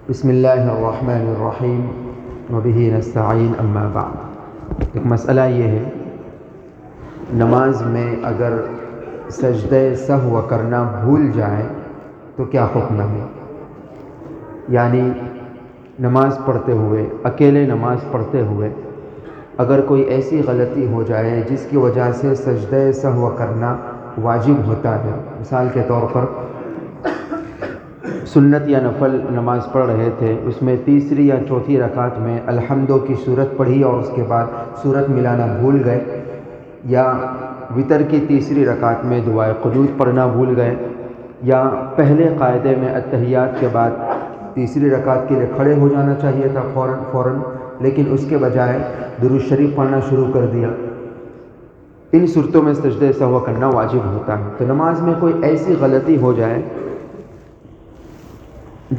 بسم اللہ الرحمن الرحیم وبہ نستعین اما بعد۔ ایک مسئلہ یہ ہے، نماز میں اگر سجدہ سہو کرنا بھول جائے تو کیا حکم ہے؟ یعنی نماز پڑھتے ہوئے، اکیلے نماز پڑھتے ہوئے اگر کوئی ایسی غلطی ہو جائے جس کی وجہ سے سجدہ سہو کرنا واجب ہوتا ہے، مثال کے طور پر سنت یا نفل نماز پڑھ رہے تھے، اس میں تیسری یا چوتھی رکعت میں الحمدو کی صورت پڑھی اور اس کے بعد صورت ملانا بھول گئے، یا وتر کی تیسری رکعت میں دعائے قنوت پڑھنا بھول گئے، یا پہلے قاعدے میں اتحیات کے بعد تیسری رکعت کے لیے کھڑے ہو جانا چاہیے تھا فوراً لیکن اس کے بجائے درود شریف پڑھنا شروع کر دیا، ان صورتوں میں سجدہ سہو کرنا واجب ہوتا ہے۔ تو نماز میں کوئی ایسی غلطی ہو جائے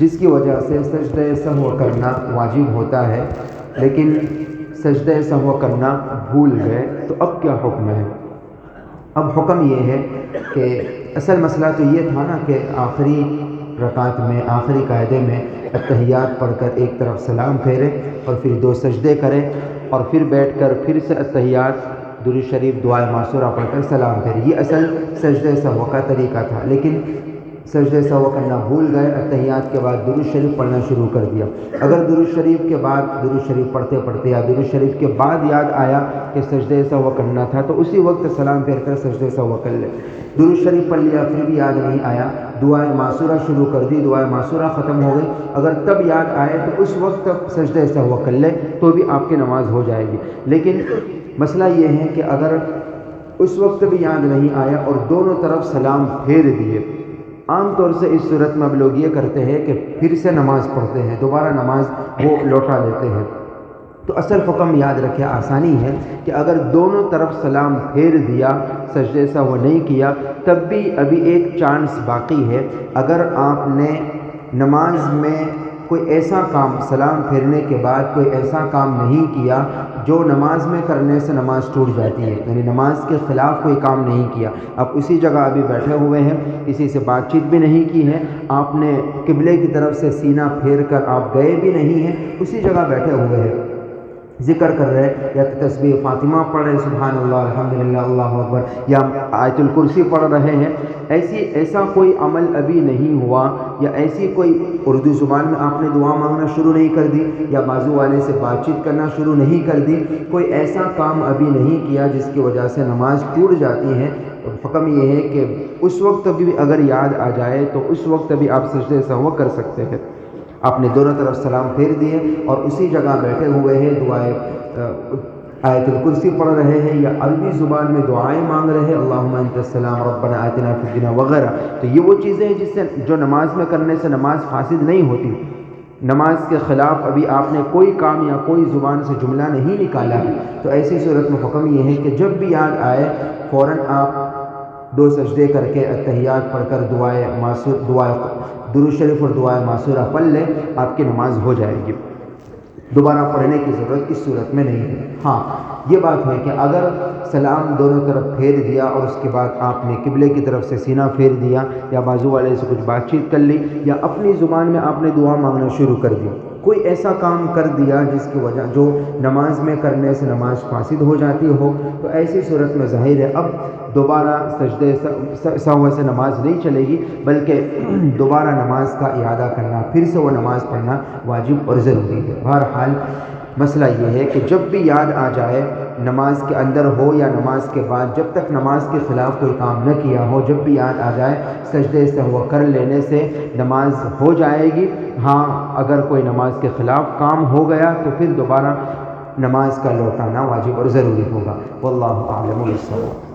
جس کی وجہ سے سجدہ سہو کرنا واجب ہوتا ہے لیکن سجدہ سہو کرنا بھول گئے، تو اب کیا حکم ہے؟ اب حکم یہ ہے کہ اصل مسئلہ تو یہ تھا نا کہ آخری رکعت میں آخری قاعدے میں اتحیات پڑھ کر ایک طرف سلام پھیرے اور پھر 2 سجدے کرے اور پھر بیٹھ کر پھر سے اتحیات درود شریف دعائے معصورہ پڑھ کر سلام پھیرے، یہ اصل سجدہ سہو کا طریقہ تھا، لیکن سجدہ سہو کرنا بھول گئے، اتحیات کے بعد درود شریف پڑھنا شروع کر دیا۔ اگر درود شریف کے بعد درود شریف پڑھتے پڑھتے یا درود شریف کے بعد یاد آیا کہ سجدہ سہو کرنا تھا تو اسی وقت سلام پھیر کر سجدہ سہو کر لے۔ درود شریف پڑھ لیا پھر بھی یاد نہیں آیا، دعائے معصورہ شروع کر دی، دعائے معصورہ ختم ہو گئی، اگر تب یاد آئے تو اس وقت سجدہ سہو کر لے تو بھی آپ کی نماز ہو جائے گی۔ لیکن مسئلہ یہ ہے کہ اگر اس وقت بھی یاد نہیں آیا اور دونوں طرف سلام پھیر دیے، عام طور سے اس صورت میں اب لوگ یہ کرتے ہیں کہ پھر سے نماز پڑھتے ہیں، دوبارہ نماز وہ لوٹا لیتے ہیں۔ تو اصل حکم یاد رکھے، آسانی ہے کہ اگر دونوں طرف سلام پھیر دیا، سجدے سہو نہیں کیا، تب بھی ابھی ایک چانس باقی ہے۔ اگر آپ نے نماز میں کوئی ایسا کام سلام پھیرنے کے بعد کوئی ایسا کام نہیں کیا جو نماز میں کرنے سے نماز ٹوٹ جاتی ہے، یعنی نماز کے خلاف کوئی کام نہیں کیا، آپ اسی جگہ ابھی بیٹھے ہوئے ہیں، کسی سے بات چیت بھی نہیں کی ہے، آپ نے قبلے کی طرف سے سینہ پھیر کر آپ گئے بھی نہیں ہیں، اسی جگہ بیٹھے ہوئے ہیں، ذکر کر رہے یا تسبیح فاطمہ پڑھ رہے سبحان اللہ الحمدللہ اللہ اکبر، یا آیت الکرسی پڑھ رہے ہیں، ایسا کوئی عمل ابھی نہیں ہوا، یا ایسی کوئی اردو زبان میں آپ نے دعا مانگنا شروع نہیں کر دی، یا بازو والے سے بات چیت کرنا شروع نہیں کر دی، کوئی ایسا کام ابھی نہیں کیا جس کی وجہ سے نماز ٹوٹ جاتی ہے، تو حکم یہ ہے کہ اس وقت بھی اگر یاد آ جائے تو اس وقت بھی آپ سجدہ سہو کر سکتے ہیں۔ آپ نے دونوں طرف سلام پھیر دیے اور اسی جگہ بیٹھے ہوئے ہیں، دعائے آیت الکرسی پڑھ رہے ہیں یا عربی زبان میں دعائیں مانگ رہے ہیں، اللہم انت السلام ربنا آتنا فی الدنیا وغیرہ، تو یہ وہ چیزیں ہیں جس سے جو نماز میں کرنے سے نماز فاسد نہیں ہوتی۔ نماز کے خلاف ابھی آپ نے کوئی کام یا کوئی زبان سے جملہ نہیں نکالا، تو ایسی صورت میں حکم یہ ہے کہ جب بھی یاد آئے فوراً آپ 2 سجدے کر کے اتحیات پڑھ کر دعائے درود شریف اور دعائے معصورہ پڑھ لیں، آپ کی نماز ہو جائے گی، دوبارہ پڑھنے کی ضرورت اس صورت میں نہیں ہے۔ ہاں یہ بات ہے کہ اگر سلام دونوں طرف پھیر دیا اور اس کے بعد آپ نے قبلے کی طرف سے سینہ پھیر دیا یا بازو والے سے کچھ بات چیت کر لی یا اپنی زبان میں آپ نے دعا مانگنا شروع کر دی، کوئی ایسا کام کر دیا جس کی وجہ جو نماز میں کرنے سے نماز فاسد ہو جاتی ہو، تو ایسی صورت میں ظاہر ہے اب دوبارہ سجدے سہو سے نماز نہیں چلے گی، بلکہ دوبارہ نماز کا اعادہ کرنا، پھر سے وہ نماز پڑھنا واجب اور ضروری ہے۔ بہرحال مسئلہ یہ ہے کہ جب بھی یاد آ جائے، نماز کے اندر ہو یا نماز کے بعد، جب تک نماز کے خلاف کوئی کام نہ کیا ہو، جب بھی یاد آ جائے سجدے سہو کر لینے سے نماز ہو جائے گی۔ ہاں اگر کوئی نماز کے خلاف کام ہو گیا تو پھر دوبارہ نماز کا لوٹانا واجب اور ضروری ہوگا۔ واللہ اعلم بالصواب۔